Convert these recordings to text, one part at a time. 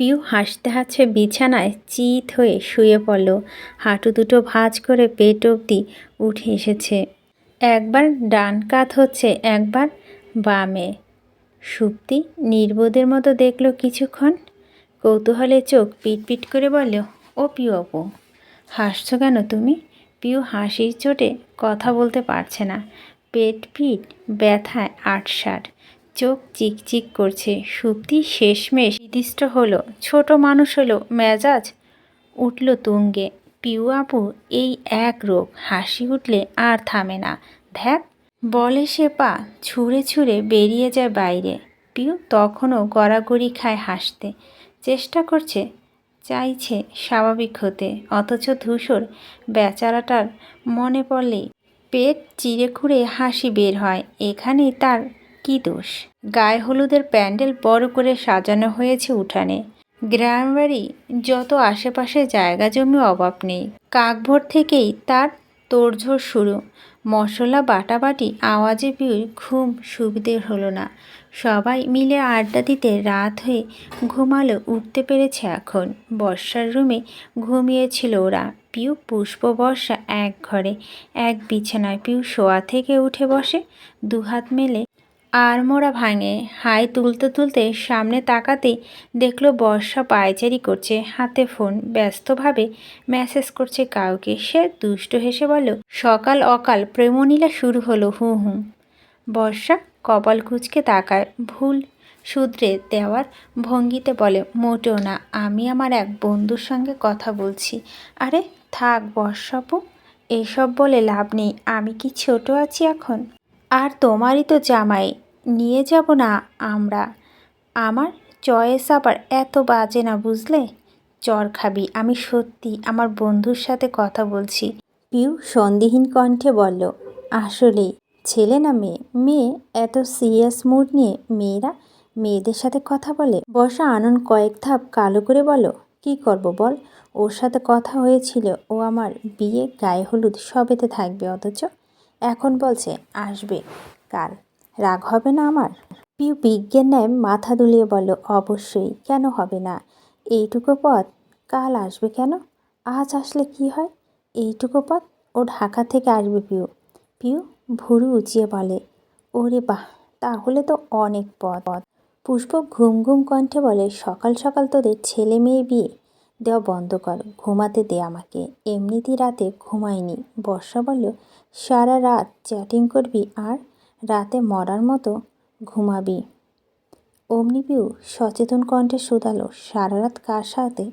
পিউ হাসতে হাসতে বিছানায় চিত হয়ে শুয়ে পড়ল। হাঁটু দুটো ভাঁজ করে পেট অবধি উঠে এসেছে। একবার ডান কাত হচ্ছে, একবার বামে। সুপ্তি নির্বোধের মতো দেখল কিছুক্ষণ, কৌতূহলে চোখ পিটপিট করে বলল, ও পিউ আপু, হাসছো কেন তুমি? পিউ হাসির চোটে কথা বলতে পারছে না। পেট পিঠ ব্যথায় আটসাট, চোখ চিকচিক করছে। সুপ্তি শেষমেশ নির্দিষ্ট হলো, ছোট মানুষ হলো, মেজাজ উঠল তুঙ্গে। পিউ আপু এই এক রোগ, হাসি উঠলে আর থামে না। ধ্যাত বলে সে পা ছুঁড়ে ছুঁড়ে বেরিয়ে যায় বাইরে। পিউ তখনও গড়াগড়ি খায় হাসতে, চেষ্টা করছে, চাইছে স্বাভাবিক হতে, অথচ ধূসর বেচারাটার মনে পড়লেই পেট চিরে খুঁড়ে হাসি বের হয়। এখানেই তার কি দোষ? গায়ে হলুদের প্যান্ডেল বড় করে সাজানো হয়েছে উঠানে। গ্রামবাড়ি যত আশেপাশে জায়গা জমি অভাব নেই। কাকভোর থেকেই তার তোড়জোড় শুরু। মশলা বাটাবাটি আওয়াজে পিউর ঘুম সুবিধে হলো না। সবাই মিলে আড্ডা দিতে রাত হয়ে ঘুমালো, উঠতে পেরেছে এখন। বর্ষার রুমে ঘুমিয়েছিল ওরা। পিউ, পুষ্প, বর্ষা এক ঘরে এক বিছানায়। পিউ শোয়া থেকে উঠে বসে, দুহাত মেলে আড়মোড়া ভাঙে। হাই তুলতে তুলতে সামনে তাকাতেই দেখল বর্ষা পায়চারি করছে, হাতে ফোন, ব্যস্তভাবে মেসেজ করছে কাউকে। সে দুষ্ট হেসে বলল, সকাল অকাল প্রেমনীলা শুরু হলো, হুঁ হুঁ। বর্ষা কপাল কুঁচকে তাকায়, ভুল শুধরে দেওয়ার ভঙ্গিতে বলে, মোটেও না, আমি আমার এক বন্ধুর সঙ্গে কথা বলছি। আরে থাক বর্ষাপু, এসব বলে লাভ নেই। আমি কি ছোট আছি এখন? আর তোমারই তো জামাই, নিয়ে যাব না আমরা? আমার চয়েস আবার এত বাজে না, বুঝলে? চর খাবি। আমি সত্যি আমার বন্ধুর সাথে কথা বলছি। পিউ সন্দেহীন কণ্ঠে বলল, আসলেই? ছেলে না মেয়ে? মেয়ে এত সিরিয়াস মুড নিয়ে মেয়েরা মেয়েদের সাথে কথা বলে? বর্ষা আনন কয়েক ধাপ কালো করে বলো, কি করব বল? ওর সাথে কথা হয়েছিল, ও আমার বিয়ে, গায়ে হলুদ সবেতে থাকবে, অথচ এখন বলছে আসবে কাল। রাগ হবে না আমার? পিউ বিজ্ঞের ন্যায় মাথা দুলিয়ে বলল, অবশ্যই, কেন হবে না? এইটুকু পথ কাল আসবে কেন? আজ আসলে কি হয়? এইটুকু পথ ও ঢাকা থেকে আসবে। পিউ পিউ ভুরু উঁচিয়ে বলে, ওরে বাহ, তাহলে তো অনেক পথ। পুষ্প ঘুম ঘুম কণ্ঠে বলে, সকাল সকাল তোদের ছেলে মেয়ে বিয়ে দেওয়া বন্ধ কর, ঘুমাতে দে আমাকে। এমনিতেই রাতে ঘুমাইনি। বর্ষা বলল, সারা রাত চ্যাটিং করবি আর রাতে মরার মতো ঘুমাবি? অমনি পিউ সচেতন কণ্ঠে শুধালো, সারা রাত কার সাথে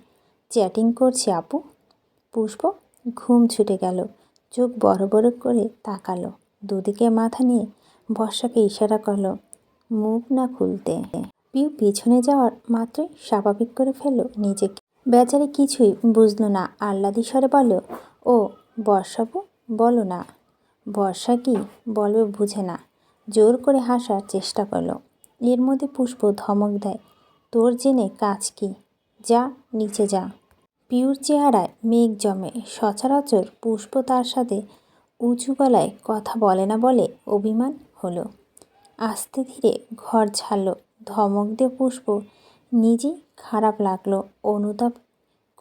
চ্যাটিং করছি আপু? পুষ্প ঘুম ছুটে গেল, চোখ বড় বড় করে তাকালো, দুদিকে মাথা নিয়ে বর্ষাকে ইশারা করলো মুখ না খুলতে। পিউ পিছনে যাওয়ার মাত্রই স্বাভাবিক করে ফেলল নিজেকে। বেচারি কিছুই বুঝল না, আহ্লাদি স্বরে বলল, ও বর্ষাপু, বলো না। বর্ষা কি বলবে বুঝে না, জোর করে হাসার চেষ্টা করলো। এর মধ্যে পুষ্প ধমক দেয়, তোর জেনে কাজ কি, যা নিচে যা। পিউর চেহারায় মেঘ জমে। সচরাচর পুষ্প তার সাথে উঁচু গলায় কথা বলে না বলে অভিমান হলো। আস্তে ধীরে ঘর ছাড়ল। ধমক দিয়ে পুষ্প নিজেই খারাপ লাগলো, অনুতাপ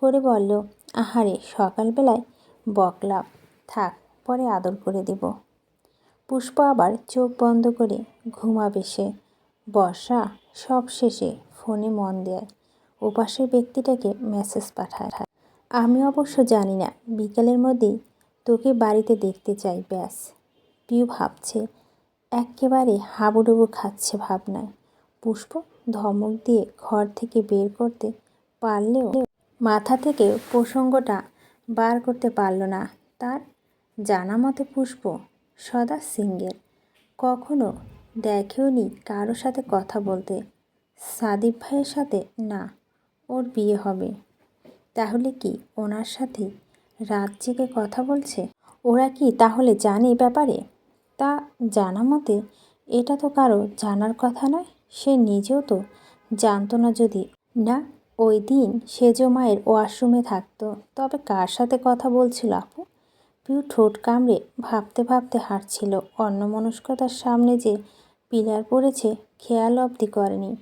করে বলল, আহারে সকালবেলায় বকলাম, থাক পরে আদর করে দেব। পুষ্প আবার চোখ বন্ধ করে ঘুমাবে সে। বর্ষা সব শেষে ফোনে মন দেয়, ওপাশের ব্যক্তিটাকে মেসেজ পাঠায়, আমি অবশ্য জানি না, বিকালের মধ্যেই তোকে বাড়িতে দেখতে চাই, ব্যাস। পিউ ভাবছে, একেবারে হাবুডুবু খাচ্ছে ভাবনায়। পুষ্প ধমক দিয়ে ঘর থেকে বের করতে পারলেও মাথা থেকে প্রসঙ্গটা বার করতে পারল না। তার জানা মতে পুষ্প সদা সিঙ্গেল, কখনো দেখেওনি কারো সাথে কথা বলতে। সাদিপ ভাইয়ের সাথে না, ওর বিয়ে হবে। তাহলে কি ওনার সাথে রাত জেগে কথা বলছে? ওরা কি তাহলে জানে ব্যাপারে? তা জানা মতে এটা তো কারো জানার কথা নয়। সে নিজেও তো জানতো না। যদি না ওই দিন সেজ মায়ের ওয়াশরুমে থাকতো, তবে কার সাথে কথা বলছিল আপু? পিউ ঠোঁট কামড়ে ভাবতে ভাবতে হাঁটছিল। অন্যমনস্কতার সামনে যে পিলার পড়েছে খেয়াল অবধি করেনি।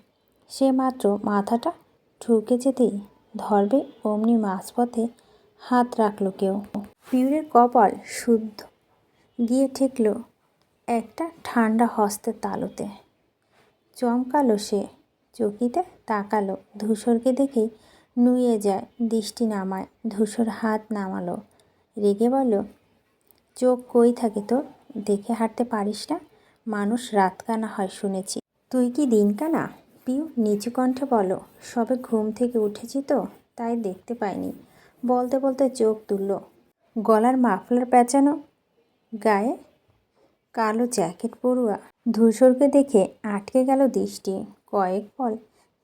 সে মাত্র মাথাটা ঠুকে যেতেই ধরবে অমনি মাঝপথে হাত রাখল কেউ। পিউরের কপাল শুদ্ধ গিয়ে ঠেকল একটা ঠান্ডা হস্তের তালুতে। চমকালো সে, চকিতে তাকালো। ধূসরকে দেখেই নুয়ে যায়, দৃষ্টি নামায়। ধূসর হাত নামালো, রেগে বলল, চোখ কই থাকে তোর? দেখে হাঁটতে পারিস না? মানুষ রাতকানা হয় শুনেছি, তুই কি দিনকানা? পিউ নিচু কণ্ঠে বলল, সবে ঘুম থেকে উঠেছি তো, তাই দেখতে পাইনি। বলতে বলতে চোখ তুলল। গলার মাফলার পেঁচানো, গায়ে কালো জ্যাকেট পরুয়া। ধূসরকে দেখে আটকে গেল দৃষ্টি। কয়েক পল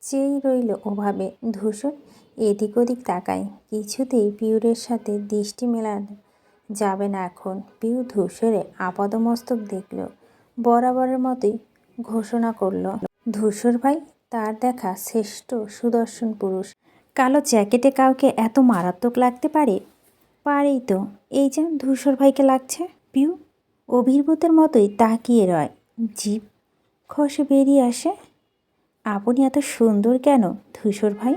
চেয়েই রইল ওভাবে। ধূসর এদিক ওদিক তাকায়, কিছুতেই পিউরের সাথে দৃষ্টি মেলানো যাবে না এখন। পিউ ধূসরে আপাদমস্তক দেখল, বরাবরের মতোই ঘোষণা করল, ধূসর ভাই তার দেখা শ্রেষ্ঠ সুদর্শন পুরুষ। কালো জ্যাকেটে কাউকে এত মারাত্মক লাগতে পারে? পারেই তো, এই যে ধূসর ভাইকে লাগছে। পিউ অভিভূতের মতোই তাকিয়ে রয়, জিভ খসে বেরিয়ে আসে, আপনি এত সুন্দর কেন ধূসর ভাই?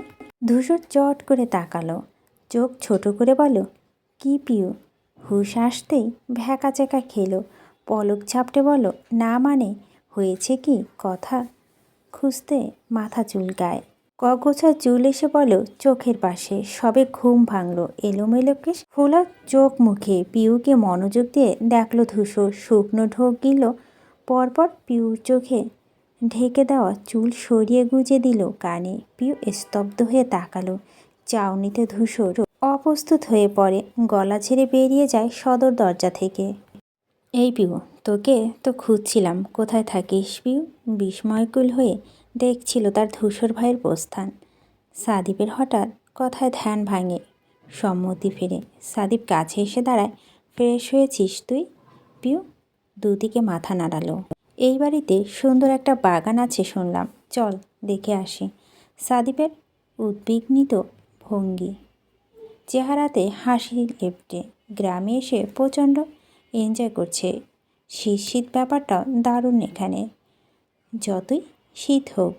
ধূসর চট করে তাকালো, চোখ ছোট করে বলল, কি পিউ? হুঁশ আসতেই ভ্যাকাচেকা খেলো, পলক ঝাপটে বলল, না মানে হয়েছে কি? কথা খুঁজতে মাথা চুলকায়। কগোছা চুল এসে বলল চোখের পাশে। সবে ঘুম ভাঙল এলোমেলো কেশ, ফোলা চোখ মুখে। পিউকে মনোযোগ দিয়ে দেখল ধূসর। শুকনো ঢোক গিল পরপর পিউর চোখে ঢেকে দেওয়া চুল সরিয়ে গুজে দিল কানে। পিউ স্তব্ধ হয়ে তাকালো। চাউনিতে ধূসর অপ্রস্তুত হয়ে পড়ে, গলা ছেড়ে বেরিয়ে যায় সদর দরজা থেকে। এই পিউ, তোকে তো খুঁজছিলাম, কোথায় থাকিস? পিউ বিস্ময়কুল হয়ে দেখছিল তার ধূসর ভাইয়ের প্রস্থান। সাদীপের হঠাৎ কথায় ধ্যান ভাঙে, সম্মতি ফেরে। সাদীপ কাছে এসে দাঁড়ায়, ফ্রেশ হয়েছিস তুই? পিউ দুদিকে মাথা নাড়ালো। এই বাড়িতে সুন্দর একটা বাগান আছে শুনলাম, চল দেখে আসি। সাদীপের উদ্বিগ্নিত ভঙ্গি, চেহারাতে হাসি লেপ্টে। গ্রামে এসে প্রচণ্ড এনজয় করছে। শীত ব্যাপারটা দারুণ এখানে। যতই শীত হোক,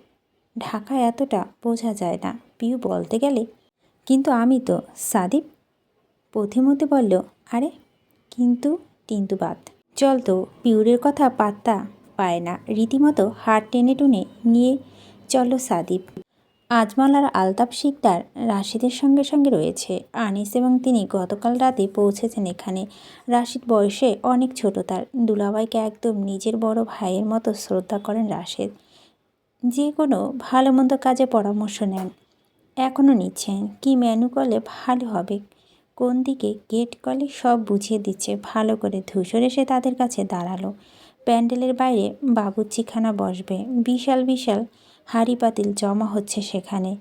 ঢাকায় এতটা বোঝা যায় না। পিউ বলতে গেলে, কিন্তু আমি তো। সাদীপ পথিমধ্যে বলল, আরে কিন্তু বাদ। চল তো। পিউরের কথা পাত্তা পায় না, রীতিমতো হাত টেনে টুনে নিয়ে চলো সাদীপ। আজমল আর আলতাফ শিকদার রাশিদের সঙ্গে সঙ্গে রয়েছে। আনিস এবং তিনি গতকাল রাতে পৌঁছেছেন এখানে। রাশিদ বয়সে অনেক ছোট তার। দুলাভাইকে একদম নিজের বড় ভাইয়ের মতো শ্রদ্ধা করেন রাশিদ। যে কোনো ভালো মন্দ কাজে পরামর্শ নেন, এখনও নিচ্ছেন। কি মেনু করলে ভালো হবে, কোন দিকে গেট করলে সব বুঝিয়ে দিচ্ছে ভালো করে। ধূসর এসে তাদের কাছে দাঁড়ালো। প্যান্ডেলের বাইরে বাবুর্চিখানা বসবে, বিশাল বিশাল হাঁড়ি পাতিল জমা হচ্ছে সেখানে।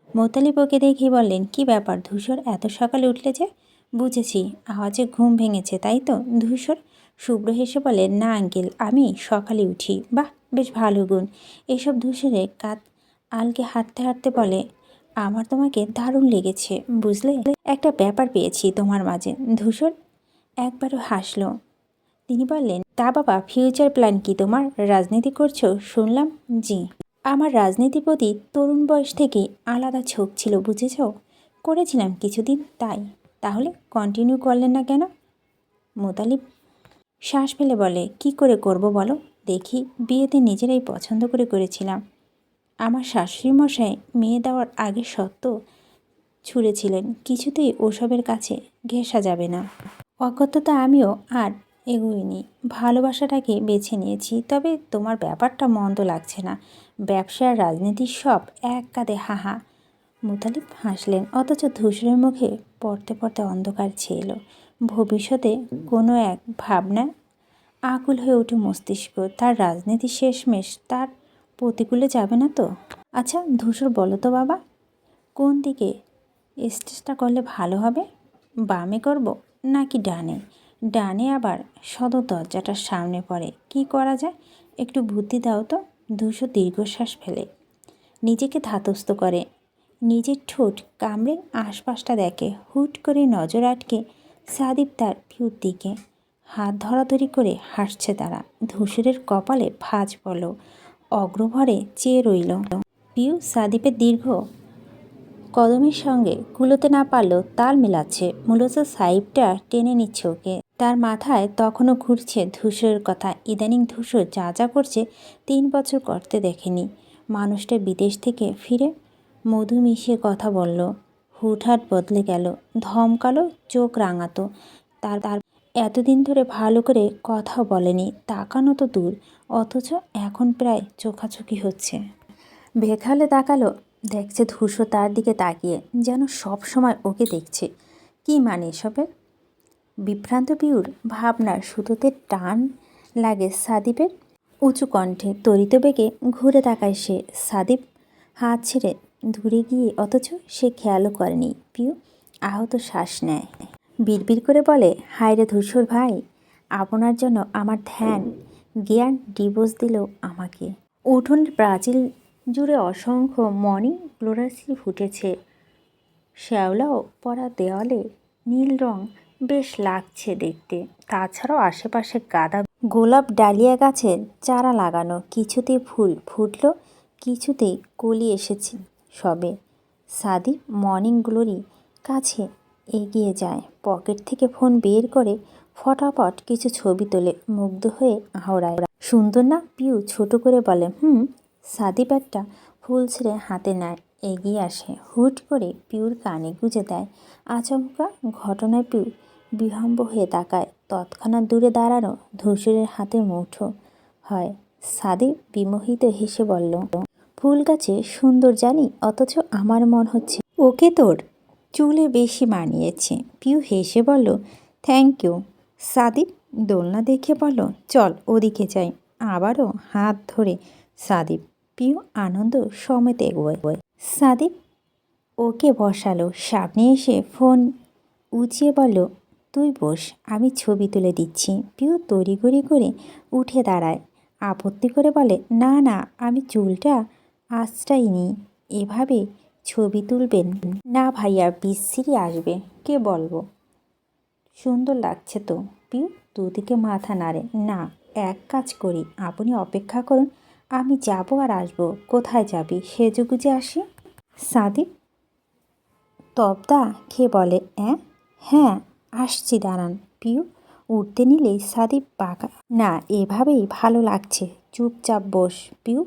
মোতালিব ওকে দেখেই বললেন, কি ব্যাপার ধূসর, এত সকালে উঠলে যে? বুঝেছি আওয়াজে ঘুম ভেঙেছে তাই তো। ধূসর শুভ্র হেসে বলে, না আঙ্কেল, আমি সকালে উঠি। বাহ, বেশ ভালো গুণ। এসব ধূসরে কাত আলকে হাঁটতে হাঁটতে বলে, আমার তোমাকে দারুণ লেগেছে বুঝলে, একটা ব্যাপার পেয়েছি তোমার মাঝে। ধূসর একবারও হাসল। তিনি বললেন, তা বাবা, ফিউচার প্ল্যান কি তোমার? রাজনীতি করছো শুনলাম। জি, আমার রাজনীতির প্রতি তরুণ বয়স থেকেই আলাদা ঝোঁক ছিল বুঝেছ। করেছিলাম কিছুদিন, তাই। তাহলে কন্টিনিউ করলেন না কেন? মোতালিব শ্বাস ফেলে বলে, কি করে করব বলো দেখি? বিয়েতে নিজেরাই পছন্দ করে করেছিলাম। আমার শাশুড়ি মশাই মেয়ে দেওয়ার আগে সত্য ছুঁড়েছিলেন, কিছুতেই ওসবের কাছে ঘেঁষা যাবে না। অগত্যতা আমিও আর এগোইনি, ভালোবাসাটাকে বেছে নিয়েছি। তবে তোমার ব্যাপারটা মন্দ লাগছে না, ব্যবসা আর রাজনীতি সব এক কাঁধে। হাহা। মুতালিব হাসলেন, অথচ ধূসরের মুখে পড়তে পড়তে অন্ধকার ছেয়ে এলো। ভবিষ্যতে কোনো এক ভাবনা আকুল হয়ে ওঠে মস্তিষ্ক। তার রাজনীতি শেষমেশ তার প্রতিকূলে যাবে না তো? আচ্ছা ধূসর, বলো তো বাবা, কোন দিকে স্টেজটা করলে ভালো হবে? বামে করব নাকি ডানে? ডানে আবার সদর দরজাটার সামনে পড়ে, কি করা যায় একটু বুদ্ধি দাও তো। ধূসর দীর্ঘশ্বাস ফেলে, নিজেকে ধাতস্থ করে, নিজের ঠোঁট কামড়ে আশপাশটা দেখে। হুট করে নজর আটকে সাদীপ তার পিউর দিকে। হাত ধরাধরি করে হাসছে তারা। ধূসরের কপালে ভাঁজ পড়ল, অগ্রভরে চেয়ে রইল। পিউ সাদীপের দীর্ঘ কদমের সঙ্গে কুলোতে না পারলেও তাল মেলাচ্ছে। মূলত সাইবটা টেনে নিচ্ছে ওকে। তার মাথায় তখনও ঘুরছে ধূসরের কথা। ইদানিং ধূসর যা যা করছে 3 বছর করতে দেখেনি। মানুষটা বিদেশ থেকে ফিরে মধু মিশিয়ে কথা বলল, হুটহাট বদলে গেল, ধমকালো, চোখ রাঙাতো। তার এতদিন ধরে ভালো করে কথাও বলেনি, তাকানো তো দূর, অথচ এখন প্রায় চোখাচোখি হচ্ছে। বেখালে তাকালো, দেখছে ধূসর তার দিকে তাকিয়ে, যেন সব সময় ওকে দেখছে। কি মানে এসবের? বিভ্রান্ত পিউর ভাবনার সুতোতে টান লাগে সাদীপের। উঁচু কণ্ঠে তরিত বেগে ঘুরে তাকায় সে। সাদীপ হাত ছেড়ে দূরে গিয়ে, অথচ সে খেয়ালও করেনি। পিউ আহত শ্বাস নেয়, বিড়বিড় করে বলে, হায় রে ধূসর ভাই, আপনার জন্য আমার ধ্যান জ্ঞান ডিভোর্স দিল আমাকে। উঠোনের প্রাচীর জুড়ে অসংখ্য মর্নিং গ্লোরাসি ফুটেছে। শ্যাওলাও পরা দেওয়ালে নীল রং বেশ লাগছে দেখতে। তাছাড়াও আশেপাশে গাঁদা গোলাপ ডালিয়া গাছের চারা লাগানো। কিছুতেই ফুল ফুটল, কিছুতেই কলি এসেছে সবে। সাদীপ মর্নিং গ্লোরি কাছে এগিয়ে যায়, পকেট থেকে ফোন বের করে ফটাফট কিছু ছবি তোলে, মুগ্ধ হয়ে আহড়ায়। সুন্দর না? পিউ ছোট করে বলে, সাদীপ একটা ফুল ছেড়ে হাতে নেয়, এগিয়ে আসে, হুট করে পিউর কানে গুঁজে দেয়। আচমকা ঘটনায় পিউ বিহম্ব হয়ে তাকায়। তৎক্ষণাৎ দূরে দাঁড়ানো ধূসরের হাতে মুঠো হয়। সাদীপ বিমোহিত হেসে বলল, ফুল গাছে সুন্দর জানি, অথচ আমার মন হচ্ছে ওকে তোর চুলে বেশি মানিয়েছে। পিউ হেসে বলল, থ্যাংক ইউ। সাদীপ দোলনা দেখে বলল, চল ওদিকে যাই। আবারও হাত ধরে সাদীপ পিউ আনন্দ সমেত এগোয়। সাদীপ ওকে বসালো, সামনে এসে ফোন উঁচিয়ে বলল, তুই বস, আমি ছবি তুলে দিচ্ছি। পিউ তড়িঘড়ি করে উঠে দাঁড়ায়, আপত্তি করে বলে, না না, আমি চুলটা আঁচড়াইনি, এভাবে ছবি তুলবেন না ভাইয়া, বিশ্রী আসবে, কে বলবো। সুন্দর লাগছে তো। পিউ দুদিকে মাথা নাড়ে, না, এক কাজ করি, আপনি অপেক্ষা করুন, আমি যাব আর আসবো। কোথায় যাবি? সেজেগুজে আসি। সাদীপ তবদা খেয়ে বলে, হ্যাঁ আসছি, দাঁড়ান। পিউ উঠতে নিলেই সাদীপ বাঁকা, না, এভাবেই ভালো লাগছে, চুপচাপ বস। পিউ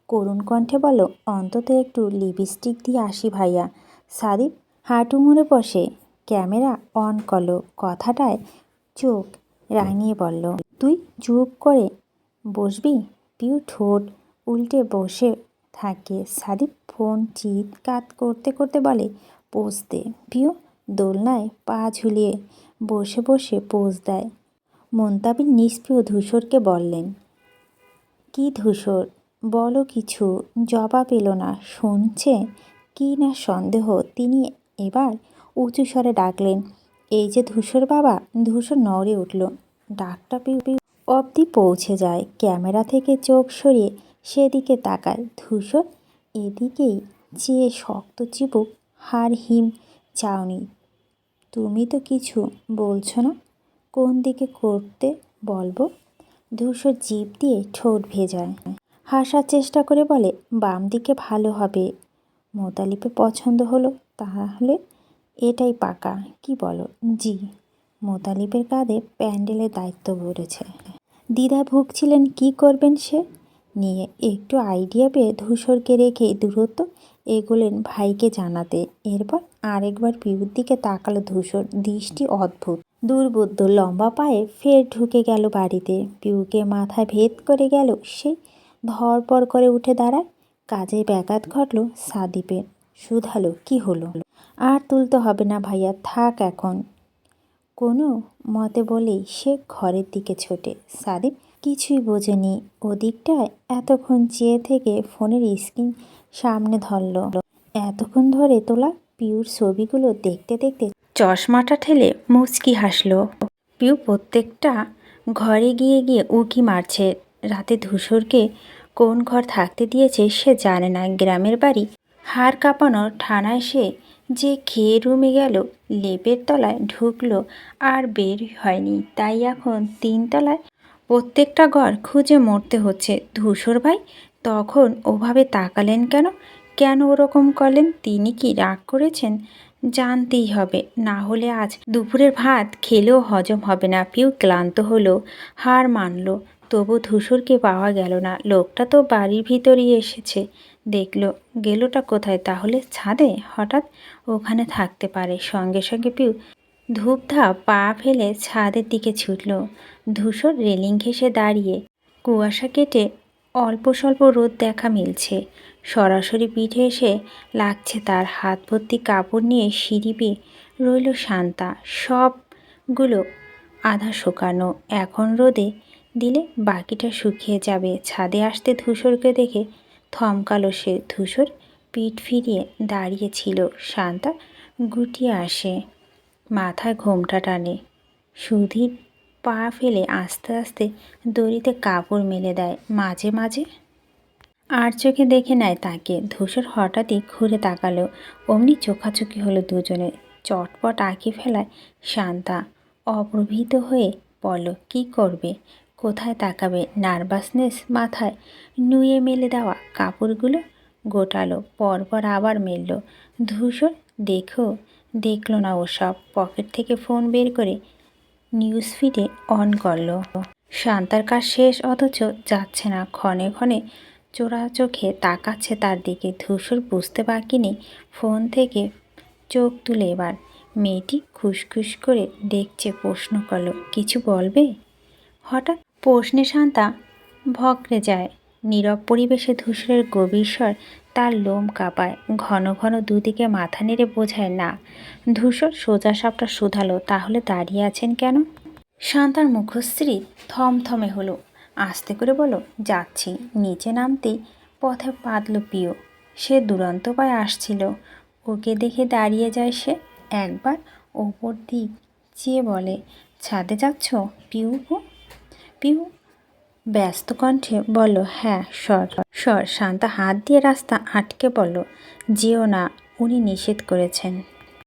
করুণ কণ্ঠে বলল, অন্তত একটু লিপস্টিক দিয়ে আসি ভাইয়া। সাদীপ হাঁটু মুড়ে বসে ক্যামেরা অন করলো, কথাটায় চোখ রাঙিয়ে বলল, তুই চুপ করে বসবি? পিউ ঠোঁট উল্টে বসে থাকে। সাদীপ ফোন চিৎকার করতে করতে বলে, পোজ দে। পিউ দোলনায় পা ঝুলিয়ে বসে বসে পোজ দেয়। মন্তাবির নিষ্প্রিয় ধূসরকে বললেন, কি ধূসর, বলো কিছু। জবাব এলো না। শুনছে কি না সন্দেহ। তিনি এবার উঁচু স্বরে ডাকলেন, এই যে ধূসর বাবা। ধূসর নড়ে উঠল, ডাকটা পিউ অবধি পৌঁছে যায়। ক্যামেরা থেকে চোখ সরিয়ে সেদিকে তাকায়। ধূসর এদিকেই চেয়ে শক্ত চিবুক, হাড় হিম চাউনি। তুমি তো কিছু বলছো না, কোন দিকে করতে বলবো? ধূসর জিভ দিয়ে ঠোঁট ভেজায়, হাসার চেষ্টা করে বলে, বাম দিকে ভালো হবে। মোতালিপে পছন্দ হলো, তাহলে এটাই পাকা, কি বলো? জি। মোতালিবের কাঁধে প্যান্ডেলের দায়িত্ব পড়েছে। দ্বিধা ভুগছিলেন কি করবেন সে নিয়ে। একটু আইডিয়া পেয়ে ধূসরকে রেখে দূরত্ব এগোলেন ভাইকে জানাতে। এরপর আরেকবার পিউর দিকে তাকালো ধূসর, দৃষ্টি অদ্ভুত, দুর্বোধ্য। লম্বা পায়ে ফের ঢুকে গেল বাড়িতে। পিউকে মাথায় ভেদ করে গেল সে। ধরপড় করে উঠে দাঁড়ায়। কাজে ব্যাঘাত ঘটল সাদীপের। শুধালো, কি হলো? আর তুলতে হবে না ভাইয়া, থাক এখন, কোনো মতে বলেই সে ঘরের দিকে ছোটে। সাদীপ কিছুই বোঝেনি। ওদিকটায় এতক্ষণ চেয়ে থেকে ফোনের স্ক্রিন সামনে ধরল। এতক্ষণ ধরে তোলা পিউর ছবিগুলো দেখতে দেখতে চশমাটা ঠেলে মুচকি হাসল। পিউ প্রত্যেকটা ঘরে গিয়ে গিয়ে উঁকি মারছে। রাতে ধূসরকে কোন ঘর থাকতে দিয়েছে সে জানে না। গ্রামের বাড়ি হাড় কাঁপানো ঠানায় সে যে খেয়ে রুমে গেল, লেপের তলায় ঢুকলো, আর বের হয়নি। তাই এখন 3 তলায় প্রত্যেকটা ঘর খুঁজে মরতে হচ্ছে। ধূসর ভাই তখন ওভাবে তাকালেন কেন? কেন ওরকম করলেন? তিনি কি রাগ করেছেন? জানতেই হবে, না হলে আজ দুপুরের ভাত খেলেও হজম হবে না। পিউ ক্লান্ত হলো, হার মানল। তবু ধূসরকে পাওয়া গেল না। লোকটা তো বাড়ির ভিতরেই এসেছে, দেখল। গেলোটা কোথায় তাহলে? ছাদে? হঠাৎ ওখানে থাকতে পারে। সঙ্গে সঙ্গে পিউ ধূপধাপ পা ফেলে ছাদের দিকে ছুটল। ধূসর রেলিং ঘেঁষে দাঁড়িয়ে। কুয়াশা কেটে অল্প স্বল্প রোদ দেখা মিলছে। সরাসরি পিঠে এসে লাগছে তার। হাত ভর্তি কাপড় নিয়ে সিঁড়ি বেয়ে রইল শান্তা। সবগুলো আধা শুকানো, এখন রোদে দিলে বাকিটা শুকিয়ে যাবে। ছাদে আসতে ধূসরকে দেখে থমকালো সে। ধূসর পিঠ ফিরিয়ে দাঁড়িয়েছিল। শান্তা গুটিয়ে আসে, মাথায় ঘোমটা টানে। সুধীর পা ফেলে আস্তে আস্তে দড়িতে কাপড় মেলে দেয়। মাঝে মাঝে আর চোখে দেখে নেয় তাকে। ধূসর হঠাৎই ঘুরে তাকালো। অমনি চোখাচোখি হলো দুজনে। চটপট আঁকি ফেলায় শান্তা অপ্রভূত হয়ে বলল, কী করবে? কোথায় তাকাবে? নার্ভাসনেস মাথায় নুয়ে মেলে দেওয়া কাপড়গুলো গোটালো, পরপর আবার মেলল। ধূসর দেখলো না ওসব। পকেট থেকে ফোন বের করে নিউজ ফিডে অন করলো। শান্তার কাজ শেষ, অথচ যাচ্ছে না। ক্ষণে ক্ষণে চোরা চোখে তাকাচ্ছে তার দিকে। ধূসর বুঝতে বাকি নেই ফোন থেকে চোখ তুলে এবার মেয়েটি খুসখুস করে দেখছে। প্রশ্ন করলো, কিছু বলবে? হঠাৎ প্রশ্নে শান্তা ভকরে যায়। নীরব পরিবেশে ধূসরের গভীর স্বর তার লোম কাঁপায়। ঘন ঘন দুদিকে মাথা নেড়ে বোঝায় না। ধূসর সোজা সাপটা শুধালো, তাহলে দাঁড়িয়ে আছেন কেন? শান্তার মুখশ্রী থমথমে হলো। আস্তে করে বলল, যাচ্ছি। নিচে নামতেই পথে বাঁধল পিউ। সে দুরন্ত পায়ে আসছিল। ওকে দেখে দাঁড়িয়ে যায় সে। একবার ওপর দিক চেয়ে বলে, ছাদে যাচ্ছ পিউ? পিউ ব্যস্ত কণ্ঠে বলল, হ্যাঁ। সর। শান্তা হাত দিয়ে রাস্তা আটকে বলল, যেও না, উনি নিষেধ করেছেন।